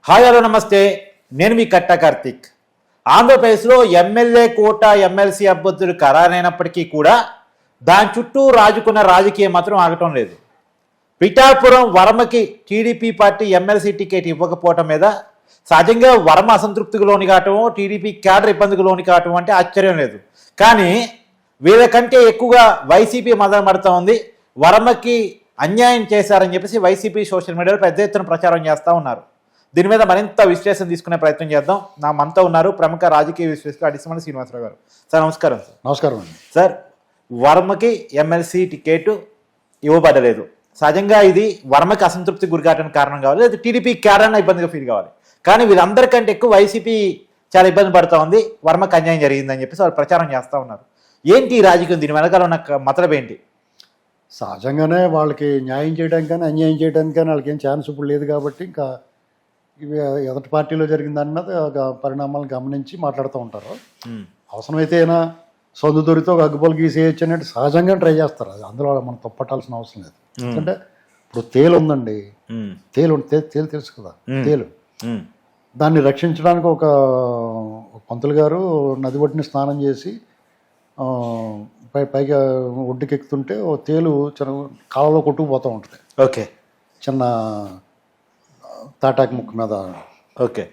Hi hello నమస్తే, నేను మీ కట్ట కార్తిక్. ఆంధ్రప్రదేశ్లో ఎమ్మెల్యే కోట ఎమ్మెల్సీ అభ్యర్థులు ఖరారైనప్పటికీ కూడా దాని చుట్టూ రాజుకున్న రాజకీయం మాత్రం ఆగటం లేదు. పిఠాపురం వర్మకి టీడీపీ పార్టీ ఎమ్మెల్సీ టికెట్ ఇవ్వకపోవటం మీద సహజంగా వర్మ అసంతృప్తికి లోని కావటం, టీడీపీ క్యాడర్ ఇబ్బందికి లోని కావటం అంటే ఆశ్చర్యం లేదు. కానీ వీళ్ళకంటే ఎక్కువగా వైసీపీ మదన పడుతూ ఉంది. వర్మకి అన్యాయం చేశారని చెప్పేసి వైసీపీ సోషల్ మీడియాలో పెద్ద ఎత్తున ప్రచారం చేస్తూ ఉన్నారు. దీని మీద మరింత విశ్లేషణ తీసుకునే ప్రయత్నం చేద్దాం. నా మనతో ఉన్నారు ప్రముఖ రాజకీయ విశ్లేషకులు అడిసిమల్లి శ్రీనివాసరావు గారు. సార్ నమస్కారం. సార్ నమస్కారం అండి. సార్, వర్మకి ఎమ్మెల్సీ టికెట్ ఇవ్వబడలేదు. సహజంగా ఇది వర్మకి అసంతృప్తి గురికావడానికి కారణం కావాలి, లేదా టీడీపీ క్యాడర్న ఇబ్బందిగా ఫీల్ కావాలి. కానీ వీళ్ళందరికంటే ఎక్కువ వైసీపీ చాలా ఇబ్బంది పడుతూ ఉంది. వర్మకి అన్యాయం జరిగిందని చెప్పేసి వాళ్ళు ప్రచారం చేస్తూ ఉన్నారు. ఏంటి ఈ రాజకీయం, దీని వెనకాల ఉన్న మతలబ్ ఏంటి? సహజంగానే వాళ్ళకి న్యాయం చేయడానికి కానీ అన్యాయం చేయడానికి కానీ వాళ్ళకి ఏం ఛాన్స్ ఇప్పుడు లేదు కాబట్టి ఇంకా ఇవి ఎదటి పార్టీలో జరిగిన దాని మీద పరిణామాలను గమనించి మాట్లాడుతూ ఉంటారు. అవసరమైతే అయినా సొంత దొరికితే ఒక అగ్గుపలు గీసేయచ్చు అనేది సహజంగా ట్రై చేస్తారు. అది అందులో మనం తప్పట్టాల్సిన అవసరం లేదు. ఎందుకంటే ఇప్పుడు తేలు ఉందండి, తేలు తెలుసు కదా, తేలు దాన్ని రక్షించడానికి ఒక పంతులు గారు నది ఒడ్డుని స్నానం చేసి పైగా ఒడ్డుకెక్కుతుంటే ఓ తేలు చిన్న కాలంలో కొట్టుకుపోతూ ఉంటుంది. ఓకే, చిన్న తాటాకి ముక్క మీద. ఓకే,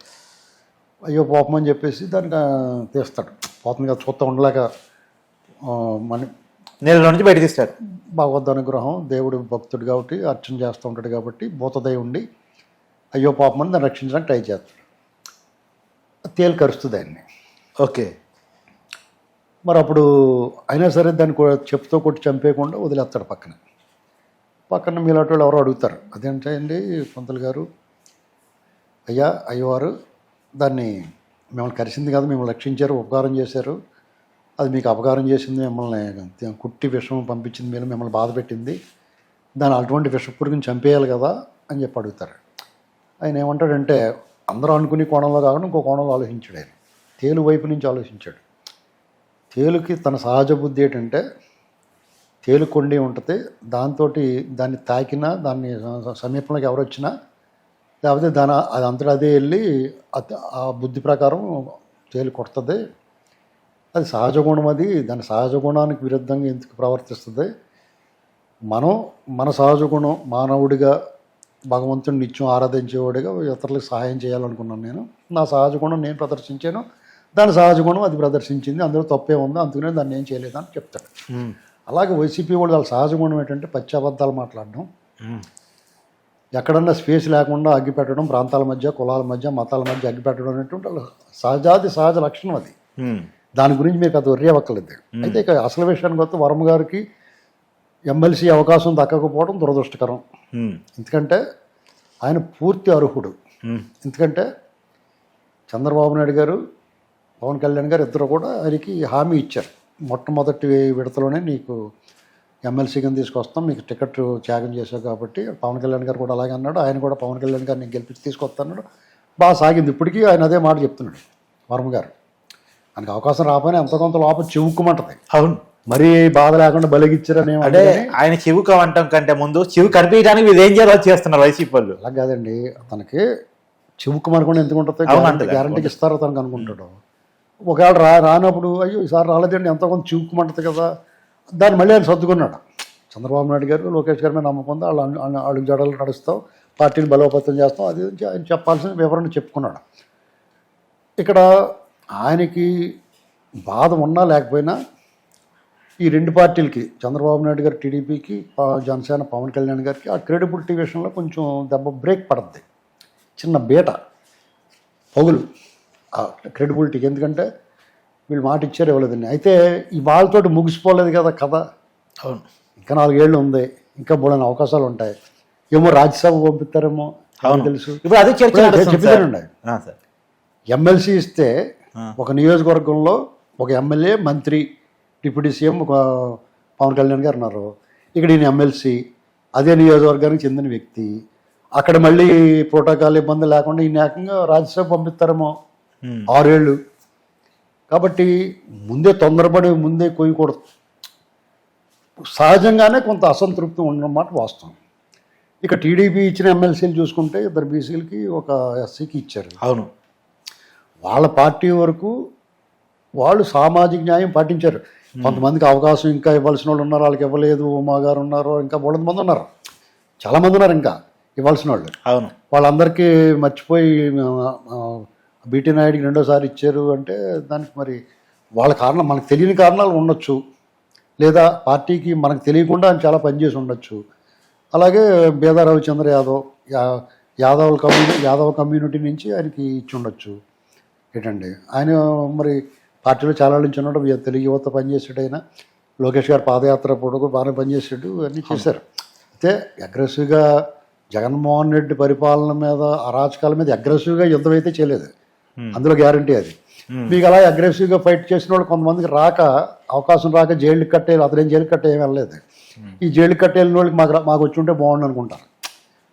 అయ్యో పాపం అని చెప్పేసి దానికి తీస్తాడు. పోతుంది కదా, చూస్తూ ఉండలేక మన నీళ్ళ నుంచి బయట తీస్తాడు. భగవద్ అనుగ్రహం, దేవుడు భక్తుడు కాబట్టి అర్చన చేస్తూ ఉంటాడు కాబట్టి భూతదయ ఉండి అయ్యో పాపం అని దాన్ని రక్షించడానికి ట్రై చేస్తాడు. తేలు కరుస్తుంది ఆయన్ని. ఓకే, మరి అప్పుడు అయినా సరే దాన్ని చెప్పుతో కొట్టి చంపేయకుండా వదిలేస్తాడు. పక్కన మీలాంటి వాళ్ళు ఎవరో అడుగుతారు, అదేంటండి పంతులు గారు, అయ్యవారు దాన్ని మిమ్మల్ని కరిసింది కదా, మిమ్మల్ని రక్షించారు, ఉపకారం చేశారు, అది మీకు అపకారం చేసింది, మిమ్మల్ని కుట్టి విషం పంపించింది, మీరు మిమ్మల్ని బాధ పెట్టింది, దాన్ని అటువంటి విషపురుగుని చంపేయాలి కదా అని చెప్పి అడుగుతారు. ఆయన ఏమంటాడంటే అందరూ అనుకునే కోణంలో కాకుండా ఇంకో కోణంలో ఆలోచించాడు. ఆయన తేలు వైపు నుంచి ఆలోచించాడు. తేలుకి తన సహజ బుద్ధి ఏంటంటే తేలు కొండి ఉంటుంది, దాంతో దాన్ని తాకినా దాన్ని సమీపంలోకి ఎవరు వచ్చినా లేకపోతే అది అంతటా అదే వెళ్ళి ఆ బుద్ధి ప్రకారం తేలు కొడుతుంది. అది సహజ గుణం, అది దాని సహజ గుణానికి విరుద్ధంగా ఎందుకు ప్రవర్తిస్తుంది. మన సహజ గుణం మానవుడిగా భగవంతుని నిత్యం ఆరాధించేవాడిగా ఇతరులకు సహాయం చేయాలనుకున్నాను. నేను నా సహజ గుణం నేను ప్రదర్శించాను, దాని సహజ గుణం అది ప్రదర్శించింది, అందులో తప్పే ఉందో అందుకనే దాన్ని ఏం చేయలేదని చెప్తాడు. అలాగే వైసీపీ వాళ్ళు వాళ్ళ సహజ గుణం ఏంటంటే పచ్చి అబద్ధాలు మాట్లాడడం, ఎక్కడన్నా స్పేస్ లేకుండా అగ్గిపెట్టడం, ప్రాంతాల మధ్య కులాల మధ్య మతాల మధ్య అగ్గిపెట్టడం అనేటువంటి వాళ్ళ సహజ లక్షణం అది. దాని గురించి మీరు పెద్ద వర్రీ అవ్వక్కర్లేదు. అయితే ఇక అసలు విషయానికి వస్తే వర్మ గారికి ఎమ్మెల్సీ అవకాశం దక్కకపోవడం దురదృష్టకరం. ఎందుకంటే ఆయన పూర్తి అర్హుడు. ఎందుకంటే చంద్రబాబు నాయుడు గారు, పవన్ కళ్యాణ్ గారు ఇద్దరు కూడా ఆయనకి హామీ ఇచ్చారు. మొట్టమొదటి విడతలోనే నీకు ఎమ్మెల్సీ కింద తీసుకొస్తాం, మీకు టికెట్ త్యాగం చేశావు కాబట్టి. పవన్ కళ్యాణ్ గారు కూడా అలాగే అన్నాడు. ఆయన కూడా పవన్ కళ్యాణ్ గారిని గెలిపించి తీసుకొస్తున్నాడు. బాగా సాగింది. ఇప్పటికీ ఆయన అదే మాట చెప్తున్నాడు వర్మ గారు. ఆయనకు అవకాశం రాకపోయినా ఎంతో కొంత లోపల చివుక్కుమంటది. అవును, మరీ బాధ లేకుండా బలిగిచ్చారని. అంటే ఆయన చివుక అంటాం కంటే ముందు చివు కనిపించడానికి వీళ్ళు ఏం చేయాలో చేస్తున్నారు వైసీపీ వాళ్ళు. అలా కాదండి, తనకి చివుక్కుమనకుండా ఎందుకు ఉంటుంది, గ్యారంటీకి ఇస్తారో తనకు అనుకుంటాడు. ఒకవేళ రానప్పుడు అయ్యో ఈసారి రాలేదండి ఎంతో కొంత చివుక్కుమంటది కదా, దాన్ని మళ్ళీ ఆయన సర్దుకున్నాడు. చంద్రబాబు నాయుడు గారు, లోకేష్ గారి మీద నమ్మకం ఉంది, వాళ్ళు అడుగు జడలు నడుస్తాం, పార్టీని బలోపేతం చేస్తాం, అది ఆయన చెప్పాల్సిన వివరణ చెప్పుకున్నాడు. ఇక్కడ ఆయనకి బాధ ఉన్నా లేకపోయినా ఈ రెండు పార్టీలకి, చంద్రబాబు నాయుడు గారు టీడీపీకి, జనసేన పవన్ కళ్యాణ్ గారికి ఆ క్రెడిబిలిటీ విషయంలో కొంచెం దెబ్బ బ్రేక్ పడుతుంది. చిన్న బీట పగులు ఆ క్రెడిబిలిటీకి. ఎందుకంటే వీళ్ళు మాట ఇచ్చారు ఇవ్వలేదండి. అయితే ఈ వాళ్ళతోటి ముగిసిపోలేదు కదా కథ. అవును, ఇంకా 4 ఏళ్ళు ఉంది, ఇంకా బోలైన అవకాశాలు ఉంటాయి. ఏమో రాజ్యసభ పంపిస్తారేమో తెలుసు. ఇప్పుడు అది చెప్తానండి, ఎమ్మెల్సీ ఇస్తే ఒక నియోజకవర్గంలో ఒక ఎమ్మెల్యే, మంత్రి, డిప్యూటీ సీఎం ఒక పవన్ కళ్యాణ్ గారు ఉన్నారు. ఇక్కడ ఈయన ఎమ్మెల్సీ, అదే నియోజకవర్గానికి చెందిన వ్యక్తి. అక్కడ మళ్ళీ ప్రోటోకాల్ ఇబ్బంది లేకుండా ఈయన ఏకంగా రాజ్యసభ పంపిస్తారేమో 6 ఏళ్ళు. కాబట్టి ముందే తొందరపడి ముందే కొయ్యకూడదు. సహజంగానే కొంత అసంతృప్తి ఉన్నమాట వాస్తవం. ఇక టీడీపీ ఇచ్చిన ఎమ్మెల్సీలు చూసుకుంటే 2 బీసీలకి ఒక ఎస్సీకి ఇచ్చారు. అవును. వాళ్ళ పార్టీ వరకు వాళ్ళు సామాజిక న్యాయం పాటించారు. కొంతమందికి అవకాశం ఇంకా ఇవ్వాల్సిన వాళ్ళు ఉన్నారు, వాళ్ళకి ఇవ్వలేదు. ఉమా గారు ఉన్నారు, ఇంకా 300 మంది ఉన్నారు, చాలామంది ఉన్నారు ఇంకా ఇవ్వాల్సిన వాళ్ళు. అవును. వాళ్ళందరికీ మర్చిపోయి బీటీ నాయుడికి 2సారి ఇచ్చారు అంటే దానికి మరి వాళ్ళ కారణం, మనకు తెలియని కారణాలు ఉండొచ్చు, లేదా పార్టీకి మనకు తెలియకుండా ఆయన చాలా పనిచేసి ఉండొచ్చు. అలాగే బేదా రవిచంద్ర యాదవ్ కమ్యూనిటీ నుంచి ఆయనకి ఇచ్చి ఉండొచ్చు. ఏంటండి ఆయన మరి పార్టీలో చాలా నుంచి ఉన్నాడు, తెలుగు యువత పనిచేసాడు. ఆయన లోకేష్ గారు పాదయాత్ర కూడా బాగానే పనిచేసాడు, అన్నీ చేశారు. అయితే అగ్రెసివ్గా జగన్మోహన్ రెడ్డి పరిపాలన మీద, అరాచకాల మీద అగ్రెసివ్గా యుద్ధం అయితే చేయలేదు, అందులో గ్యారంటీ అది. మీకు అలా అగ్రెసివ్గా ఫైట్ చేసిన వాళ్ళు కొంతమందికి అవకాశం రాక జైలుకి కట్టేయాలి, అతనేం జైలుకి కట్టేయం వెళ్ళలేదు. ఈ జైలుకి కట్టేయాలని వాళ్ళకి మాకు వచ్చి ఉంటే బాగుండు అనుకుంటారు.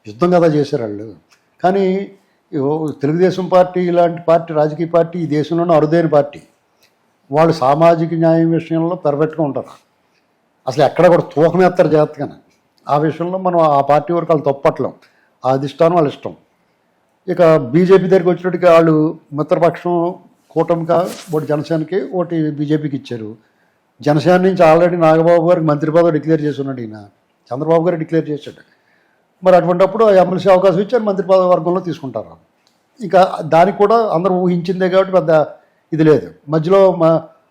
యుద్ధం కదా చేశారు వాళ్ళు. కానీ తెలుగుదేశం పార్టీ ఇలాంటి పార్టీ, రాజకీయ పార్టీ ఈ దేశంలోనే అరుదైన పార్టీ. వాళ్ళు సామాజిక న్యాయం విషయంలో పెర్ఫెక్ట్గా ఉంటారు. అసలు ఎక్కడ కూడా తూకం ఎత్తారు జాగ్రత్తగానే. ఆ విషయంలో మనం ఆ పార్టీ వరకు వాళ్ళు తప్పట్లేం, ఆ అధిష్టానం వాళ్ళ ఇష్టం. ఇక బీజేపీ దగ్గరికి వచ్చినట్టుగా వాళ్ళు మిత్రపక్షం కూటమిగా ఒకటి జనసేనకి, ఒకటి బీజేపీకి ఇచ్చారు. జనసేన నుంచి ఆల్రెడీ నాగబాబు గారికి మంత్రి పదవి డిక్లేర్ చేసి ఉన్నాడు, ఈయన చంద్రబాబు గారు డిక్లేర్ చేశాడు. మరి అటువంటిప్పుడు ఎమ్మెల్సీ అవకాశం ఇచ్చారు, మంత్రి పదవి వర్గంలో తీసుకుంటారు. ఇంకా దానికి కూడా అందరూ ఊహించిందే కాబట్టి పెద్ద ఇది లేదు. మధ్యలో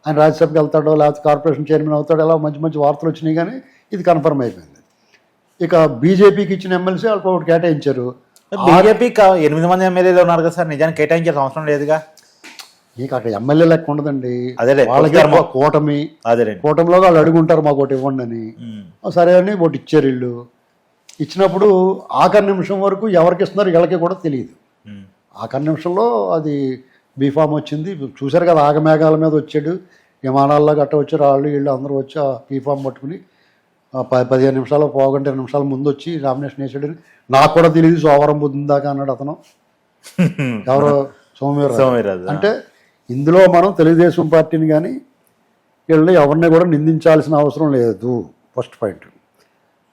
ఆయన రాజ్యసభకి వెళ్తాడో లేకపోతే కార్పొరేషన్ చైర్మన్ అవుతాడో, అలా మంచి మంచి వార్తలు వచ్చినాయి, కానీ ఇది కన్ఫర్మ్ అయిపోయింది. ఇక బీజేపీకి ఇచ్చిన ఎమ్మెల్సీ వాళ్ళకి ఒకటి కేటాయించారు. బీజేపీకి 8 మంది ఎమ్మెల్యేలు ఉన్నారు కదా సార్, నిజానికి కేటాయించాల్సిన అవసరం లేదుగా. మీకు అక్కడ ఎమ్మెల్యే లెక్క ఉండదండి, అదే వాళ్ళకి కూటమి, కూటమిలో వాళ్ళు అడుగుంటారు మాకు ఒకటి ఇవ్వండి అని. సరే అని ఒకటి ఇచ్చారు. వీళ్ళు ఇచ్చినప్పుడు ఆఖరి నిమిషం వరకు ఎవరికి ఇస్తున్నారు వీళ్ళకి కూడా తెలియదు. ఆఖరి నిమిషంలో అది బీఫామ్ వచ్చింది, చూశారు కదా, ఆగమేఘాల మీద వచ్చాడు, విమానాల్లో గట్ట వచ్చారు వాళ్ళు వీళ్ళు అందరూ వచ్చి ఆ బీఫామ్ పట్టుకుని 15 నిమిషాలు 20 నిమిషాల ముందు వచ్చి నామినేషన్ వేసాడని నాకు కూడా తెలియదు, సోమవారం పొద్దుందాకా అన్నాడు అతను. ఎవరో సోమవీర్రాజు. అంటే ఇందులో మనం తెలుగుదేశం పార్టీని కానీ వీళ్ళని ఎవరిని కూడా నిందించాల్సిన అవసరం లేదు, ఫస్ట్ పాయింట్.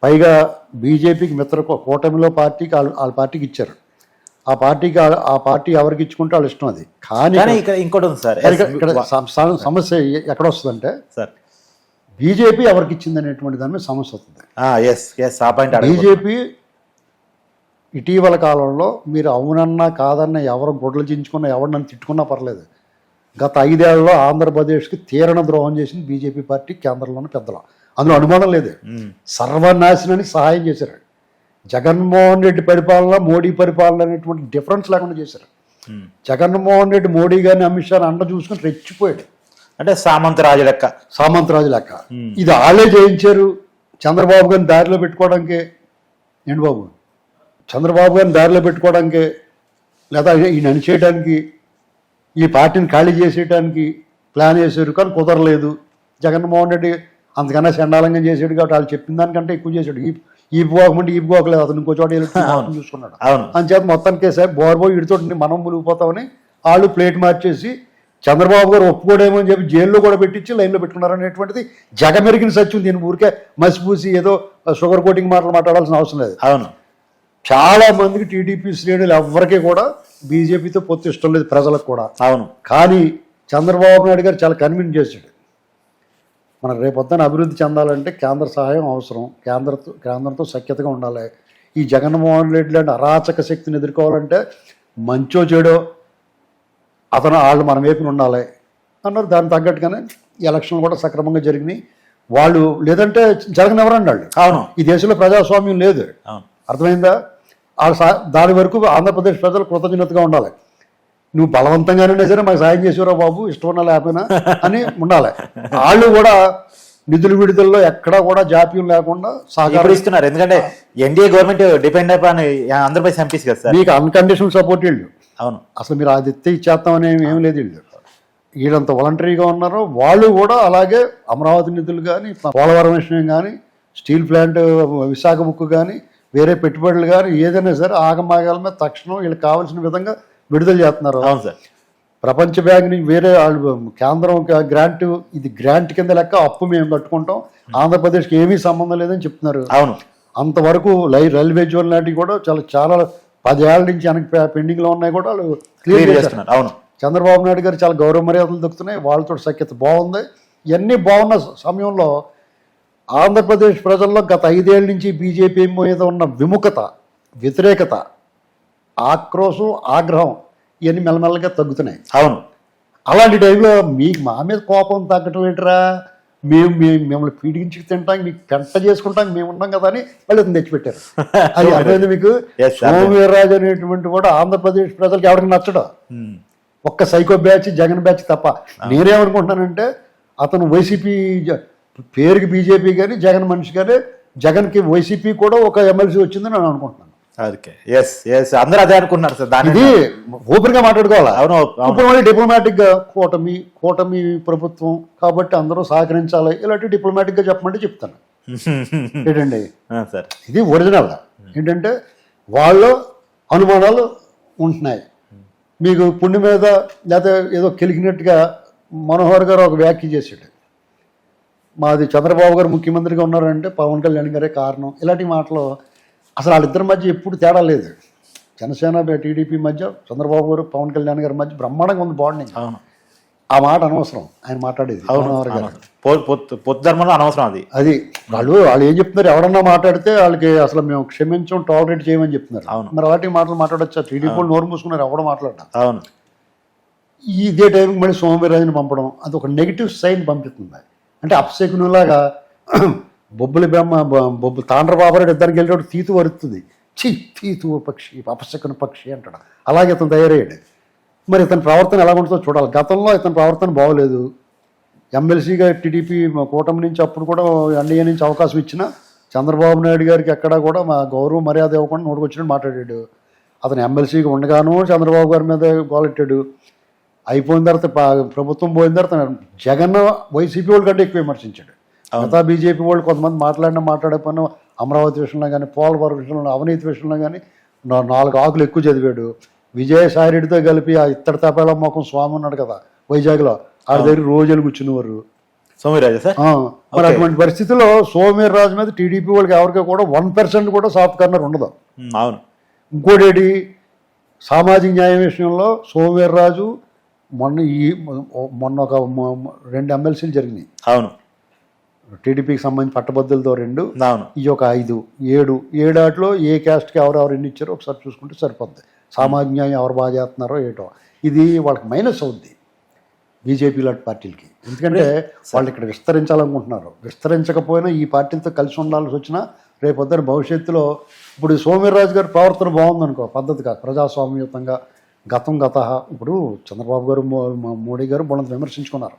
పైగా బీజేపీకి కూటమిలో పార్టీకి వాళ్ళ పార్టీకి ఇచ్చారు. ఆ పార్టీ ఎవరికి ఇచ్చుకుంటే వాళ్ళు ఇష్టం అది. కానీ ఇంకోటి ఉంది సార్, ఇక్కడ సమస్య ఎక్కడ వస్తుందంటే సార్, బీజేపీ ఎవరికి ఇచ్చింది అనేటువంటి దాని మీద సమస్య వస్తుంది. బీజేపీ ఇటీవల కాలంలో మీరు అవునన్నా కాదన్నా ఎవరు గొడ్లు చించుకున్నా ఎవరు నన్ను తిట్టుకున్నా పర్లేదు, గత 5 ఏళ్లలో ఆంధ్రప్రదేశ్కి తీరణ ద్రోహం చేసింది బీజేపీ పార్టీ, కేంద్రంలోని పెద్దలు, అందులో అనుమానం లేదు. సర్వనాశనానికి సహాయం చేశారు. జగన్మోహన్ రెడ్డి పరిపాలన, మోడీ పరిపాలన అనేటువంటి డిఫరెన్స్ లేకుండా చేశారు. జగన్మోహన్ రెడ్డి మోడీ గారిని, అమిత్ షాని అండ చూసుకుని రెచ్చిపోయాడు. అంటే సామంతరాజు లెక్క. ఇది వాళ్ళే చేయించారు చంద్రబాబు గారిని దారిలో పెట్టుకోవడానికే. ఏంటి బాబు, చంద్రబాబు గారిని దారిలో పెట్టుకోవడానికే, లేదా ఈయన అణిచేయడానికి, ఈ పార్టీని ఖాళీ చేసేయడానికి ప్లాన్ చేశారు. కానీ కుదరలేదు. జగన్మోహన్ రెడ్డి అంతకన్నా చండాలంగా చేసాడు కాబట్టి వాళ్ళు చెప్పిన దానికంటే ఎక్కువ చేశాడు. ఈ పోకమంటే ఈ పోకలేదు, అతను ఇంకో చోట చూసుకున్నాడు. అంచేత మొత్తానికే సార్ బోర్బోయి ఇడితో మనం మునిగిపోతామని వాళ్ళు ప్లేట్ మార్చేసి చంద్రబాబు గారు ఒప్పుకోడేమో అని చెప్పి జైల్లో కూడా పెట్టించి లైన్లో పెట్టుకున్నారు అనేటువంటిది జగమెరిగిన సత్యం. దీని ఊరికే మసిపూసి ఏదో షుగర్ కోటింగ్ మాట్లాడాల్సిన అవసరం లేదు. అవును, చాలా మందికి టీడీపీ శ్రేణులు ఎవరికీ కూడా బీజేపీతో పొత్తు ఇష్టం లేదు, ప్రజలకు కూడా. అవును. కానీ చంద్రబాబు నాయుడు గారు చాలా కన్విన్స్ చేశాడు. మనకు రేపొద్దున అభివృద్ధి చెందాలంటే కేంద్ర సహాయం అవసరం, కేంద్రంతో సఖ్యతగా ఉండాలి. ఈ జగన్మోహన్ రెడ్డి లాంటి అరాచక శక్తిని ఎదుర్కోవాలంటే మంచో చెడో వాళ్ళు మన వైపున ఉండాలి అన్నారు. దానికి తగ్గట్టుగానే ఎలక్షన్లు కూడా సక్రమంగా జరిగినాయి. వాళ్ళు లేదంటే జరగనివ్వరండి వాళ్ళు. అవును, ఈ దేశంలో ప్రజాస్వామ్యం లేదు, అర్థమైందా? దాని వరకు ఆంధ్రప్రదేశ్ ప్రజలు కృతజ్ఞతగా ఉండాలి. నువ్వు బలవంతంగానే సరే మాకు సాయం చేసేవరా బాబు, ఇష్టం ఉన్నా లేకపోయినా అని ఉండాలి. వాళ్ళు కూడా నిధుల విడుదలలో ఎక్కడా కూడా జాప్యం లేకుండా సహకరిస్తున్నారు. ఎందుకంటే ఎన్డీఏ గవర్నమెంట్ డిపెండ్ అయిపోయిన ఆంధ్రప్రదేశ్ ఎంపీస్ కదా సార్, మీకు అన్కండిషనల్ సపోర్ట్ వీళ్ళు. అవును, అసలు మీరు అది ఇచ్చేస్తామని ఏం లేదు. వీళ్ళంత వాలంటరీగా ఉన్నారు. వాళ్ళు కూడా అలాగే అమరావతి నిధులు కానీ, పోలవరం విషయం కానీ, స్టీల్ ప్లాంట్ విశాఖ ముక్కు కానీ, వేరే పెట్టుబడులు కానీ ఏదైనా సరే ఆగమాగాల మీద తక్షణం వీళ్ళకి కావాల్సిన విధంగా విడుదల చేస్తున్నారు. అవును సార్. ప్రపంచ బ్యాంక్ నుంచి వేరే వాళ్ళు కేంద్రం గ్రాంట్, ఇది గ్రాంట్ కింద లెక్క, అప్పు మేము కట్టుకుంటాం, ఆంధ్రప్రదేశ్కి ఏమీ సంబంధం లేదని చెప్తున్నారు. అవును, అంతవరకు రైల్వే జోన్ లాంటివి కూడా చాలా చాలా 10 ఏళ్ల నుంచి వెనక్కి పెండింగ్లో ఉన్నాయి కూడా వాళ్ళు క్లియర్ చేస్తున్నారు. అవును, చంద్రబాబు నాయుడు గారు చాలా గౌరవ మర్యాదలు దొక్కుతున్నాయి, వాళ్ళతో సఖ్యత బాగుంది. ఇవన్నీ బాగున్న సమయంలో ఆంధ్రప్రదేశ్ ప్రజల్లో గత 5 ఏళ్ళ నుంచి బీజేపీ మీద ఉన్న విముఖత, వ్యతిరేకత, ఆక్రోశం, ఆగ్రహం ఇవన్నీ మెల్లమెల్లగా తగ్గుతున్నాయి. అవును. అలాంటి టైంలో మీకు మా మీద కోపం తగ్గటం ఏంటరా, మేము మిమ్మల్ని పీడించి తింటాం, మీకు పెంట చేసుకుంటాం, మేము ఉన్నాం కదా అని వాళ్ళు ఇతను తెచ్చిపెట్టారు. అది అర్థమైంది మీకు. సోమవీర్రాజు అనేటువంటి కూడా ఆంధ్రప్రదేశ్ ప్రజలకు ఎవరికి నచ్చడు, ఒక్క సైకో బ్యాచ్ జగన్ బ్యాచ్ తప్ప. నేనేమనుకుంటున్నానంటే అతను వైసీపీ పేరుకి బీజేపీ కానీ జగన్ మనిషి కానీ, జగన్కి వైసీపీ కూడా ఒక ఎమ్మెల్సీ వచ్చిందని నేను అనుకుంటున్నాను. అందరూ అదే అనుకున్నారు సార్. దాని ఇది ఓపెన్ గా మాట్లాడుకోవాలి. అవును. ఇప్పుడు మళ్ళీ డిప్లొమాటిక్ గా కూటమి ప్రభుత్వం కాబట్టి అందరూ సహకరించాలి, ఇలాంటి డిప్లొమాటిక్ గా చెప్పమంటే చెప్తాను. ఏంటండి సార్, ఇది ఒరిజినల్. ఏంటంటే వాళ్ళు అనుమానాలు ఉంటున్నాయి. మీకు పుండి మీద లేకపోతే ఏదో కెలికినట్టుగా మనోహర్ గారు ఒక వ్యాఖ్య చేసాడు, మాది చంద్రబాబు గారు ముఖ్యమంత్రిగా ఉన్నారంటే పవన్ కళ్యాణ్ గారే కారణం. ఇలాంటి మాటలు అసలు వాళ్ళిద్దరి మధ్య ఎప్పుడు తేడా లేదు. జనసేన టీడీపీ మధ్య చంద్రబాబు గారు పవన్ కళ్యాణ్ గారి మధ్య బ్రహ్మాండంగా ఉంది బాండింగ్. ఆ మాట అనవసరం ఆయన మాట్లాడేది. మనోహర్ గారు పొద్దుధర్మంలో అనవసరం అది. అది వాళ్ళు ఏం చెప్తున్నారు, ఎవరన్నా మాట్లాడితే వాళ్ళకి అసలు మేము క్షమించం, టాలరేట్ చేయమని చెప్తున్నారు. మరి అలాంటి మాటలు మాట్లాడచ్చా? టీడీపీ వాళ్ళు నోరు మూసుకున్నారు, ఎవడో మాట్లాడటం. అవును. ఇదే టైంకి మళ్ళీ సోమవీర్రాజుని పంపడం అది ఒక నెగిటివ్ సైన్ పంపిస్తుంది. అంటే అప్సెకునులాగా బొబ్బుల బొబ్బు తాండ్రబాబురాడు ఇద్దరికి వెళ్ళేటప్పుడు తీతు వరుతుంది, తీతు పక్షి అపశకున పక్షి అంటాడు. అలాగే ఇతను తయారయ్యాడు. మరి ఇతని ప్రవర్తన ఎలా ఉంటుందో చూడాలి. గతంలో ఇతని ప్రవర్తన బాగోలేదు. ఎమ్మెల్సీగా టీడీపీ కూటమి నుంచి అప్పుడు కూడా ఎన్డీఏ నుంచి అవకాశం ఇచ్చిన చంద్రబాబు నాయుడు గారికి ఎక్కడా కూడా మా గౌరవ మర్యాద ఇవ్వకుండా నోటుకొచ్చినట్టు మాట్లాడాడు. అతను ఎమ్మెల్సీగా ఉండగాను చంద్రబాబు గారి మీద గోలెట్టాడు. అయిపోయిన తర్వాత ప్రభుత్వం పోయిన తర్వాత జగన్ వైసీపీ వాళ్ళ కంటే ఎక్కువ విమర్శించాడు. మిగతా బీజేపీ వాళ్ళు కొంతమంది మాట్లాడకపోయినా అమరావతి విషయంలో కానీ, పోలవరం విషయంలో, అవినీతి విషయంలో కానీ 4 ఆకులు ఎక్కువ చదివాడు. విజయసాయి రెడ్డితో కలిపి ఆ ఇత్తడి తపేళ మొఖం స్వామి ఉన్నాడు కదా వైజాగ్లో, ఆడ దగ్గర రోజులు కూర్చునేవారు సోమవీర్రాజు సార్. మరి అటువంటి పరిస్థితుల్లో సోమవీర్రాజు మీద టీడీపీ వాళ్ళకి ఎవరికి కూడా 1% కూడా సాఫ్ట్ కార్నర్ ఉండదు. అవును. ఇంకోటి సామాజిక న్యాయం విషయంలో సోమవీర్రాజు మొన్న ఒక 2 ఎమ్మెల్సీలు జరిగినాయి. అవును. టీడీపీకి సంబంధించి పట్టభద్రులతో 2, అవును, ఈ ఒక 5, 7 ఆటలో ఏ క్యాస్ట్కి ఎవరెవరు ఎన్ని ఇచ్చారో ఒకసారి చూసుకుంటే సరిపోద్ది. సామాజిక న్యాయం ఎవరు బాగా చేస్తున్నారో ఏటో ఇది వాళ్ళకి మైనస్ అవుద్ది బీజేపీ లాంటి పార్టీలకి. ఎందుకంటే వాళ్ళు ఇక్కడ విస్తరించాలనుకుంటున్నారు. విస్తరించకపోయినా ఈ పార్టీలతో కలిసి ఉండాల్సి వచ్చినా రేపొద్దున భవిష్యత్తులో ఇప్పుడు సోమవీర్రాజు గారి ప్రవర్తన బాగుందనుకో, పద్ధతిగా ప్రజాస్వామ్యయుతంగా గత ఇప్పుడు చంద్రబాబు గారు మోడీ గారు వాళ్ళని విమర్శించుకున్నారు,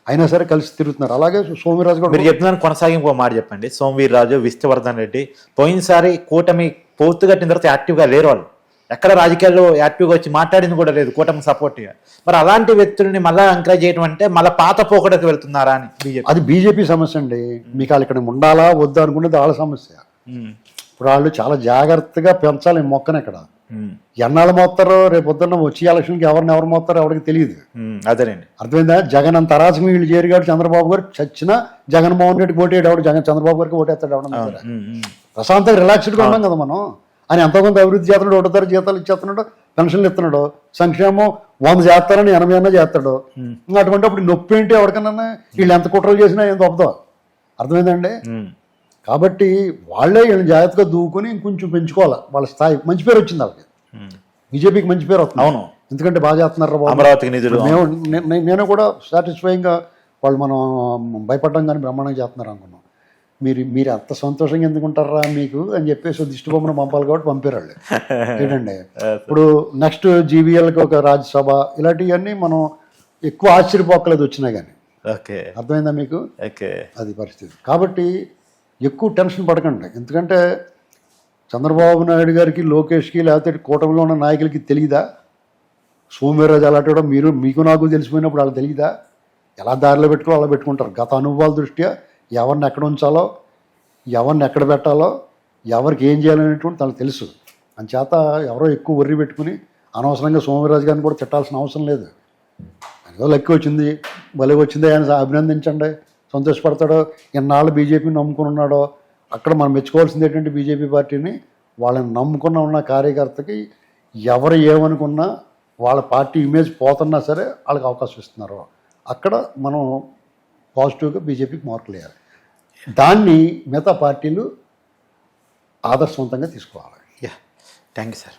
అయినా సరే కలిసి తిరుగుతున్నారు. అలాగే సోమవీర్రాజు గారు మీరు చెప్తున్నాను కొనసాగింపు ఒక మాట చెప్పండి. సోమవీర్రాజు, విష్ణువర్ధన్ రెడ్డి పోయినసారి కూటమి పూర్తి కట్టిన తర్వాత యాక్టివ్గా లేరు. వాళ్ళు ఎక్కడ రాజకీయాల్లో యాక్టివ్గా వచ్చి మాట్లాడింది కూడా లేదు కూటమి సపోర్ట్గా. మరి అలాంటి వ్యక్తుల్ని మళ్ళీ ఎంకరేజ్ చేయడం అంటే మళ్ళీ పాత పోకడకు వెళ్తున్నారా అని బీజేపీ. అది బీజేపీ సమస్య అండి. మీకు వాళ్ళు ఇక్కడ ఉండాలా వద్దా అనుకునేది వాళ్ళ సమస్య. ఇప్పుడు వాళ్ళు చాలా జాగ్రత్తగా పెంచాలి మొక్కను. ఇక్కడ ఎన్నాళ్ళు మోస్తారో రేపు పొద్దున్న వచ్చి ఎలక్షన్కి ఎవరు మోస్తారో ఎవరికి తెలియదు. అదేనండి, అర్థమైందా? జగన్ అంత అరాచకం వీళ్ళు చేరిగాడు. చంద్రబాబు గారు చచ్చినా జగన్మోహన్ రెడ్డి ఓటేడు, ఎవడు చంద్రబాబు గారికి ఓటేస్తాడు. ఎవడన్నా ప్రశాంతంగా రిలాక్స్డ్గా ఉన్నాం కదా మనం. అని ఎంతోమంది అభివృద్ధి చేస్తున్నాడు, 1 తరగతి జీతాలు ఇచ్చేస్తున్నాడు, పెన్షన్లు ఇస్తున్నాడు, సంక్షేమం 100 చేస్తారని 80 అన్నా చేస్తాడు. అటువంటి అప్పుడు నొప్పి ఏంటి ఎవరికన్నా? వీళ్ళు ఎంత కుట్రలు చేసినా ఏం తప్పదు. అర్థమైందండి? కాబట్టి వాళ్ళే వీళ్ళని జాగ్రత్తగా దూకుని ఇంకొంచెం పెంచుకోవాలి వాళ్ళ స్థాయి. మంచి పేరు వచ్చింది వాళ్ళకి, బీజేపీకి మంచి పేరు వస్తుంది. అవును, ఎందుకంటే బాగా చేస్తున్నారు అమరావతికి నిధులు. నేను కూడా సాటిస్ఫైయింగ్గా వాళ్ళు మనం భయపడడం కానీ బ్రహ్మాండంగా చేస్తున్నారు అనుకున్నాం. మీరు అంత సంతోషంగా ఎందుకుంటారా మీకు అని చెప్పేసి దిష్టి బొమ్మను పంపాలి కాబట్టి పంపారు వాళ్ళు. ఏంటండి ఇప్పుడు నెక్స్ట్ జీవీఎల్కి ఒక రాజ్యసభ ఇలాంటివన్నీ మనం ఎక్కువ ఆశ్చర్యపోక్కలేదు వచ్చినా కానీ. అర్థమైందా మీకు? అది పరిస్థితి. కాబట్టి ఎక్కువ టెన్షన్ పడకండి. ఎందుకంటే చంద్రబాబు నాయుడు గారికి, లోకేష్కి, లేకపోతే కూటమిలో ఉన్న నాయకులకి తెలియదా సోమవీర్రాజు అలాంటి మీకు నాకు తెలిసిపోయినప్పుడు వాళ్ళకి తెలియదా? ఎలా దారిలో పెట్టుకోవాలో అలా పెట్టుకుంటారు. గత అనుభవాల దృష్ట్యా ఎవరిని ఎక్కడ ఉంచాలో, ఎవరిని ఎక్కడ పెట్టాలో, ఎవరికి ఏం చేయాలనేటువంటి తనకు తెలుసు. అంచేత ఎవరో ఎక్కువ వర్రి పెట్టుకుని అనవసరంగా సోమవీర్రాజు గారిని కూడా తిట్టాల్సిన అవసరం లేదు. ఏదో లెక్క వచ్చింది, భలే వచ్చింది, ఆయన అభినందించండి, సంతోషపడతాడో. ఎన్నాళ్ళు బీజేపీని నమ్ముకుని ఉన్నాడో, అక్కడ మనం మెచ్చుకోవాల్సింది ఏంటంటే బీజేపీ పార్టీని, వాళ్ళని నమ్ముకున్న ఉన్న కార్యకర్తకి ఎవరు ఏమనుకున్నా వాళ్ళ పార్టీ ఇమేజ్ పోతున్నా సరే వాళ్ళకి అవకాశం ఇస్తున్నారు. అక్కడ మనం పాజిటివ్గా బీజేపీకి మార్కులు వేయాలి. దాన్ని మిగతా పార్టీలు ఆదర్శవంతంగా తీసుకోవాలి. Yeah, thank you sir.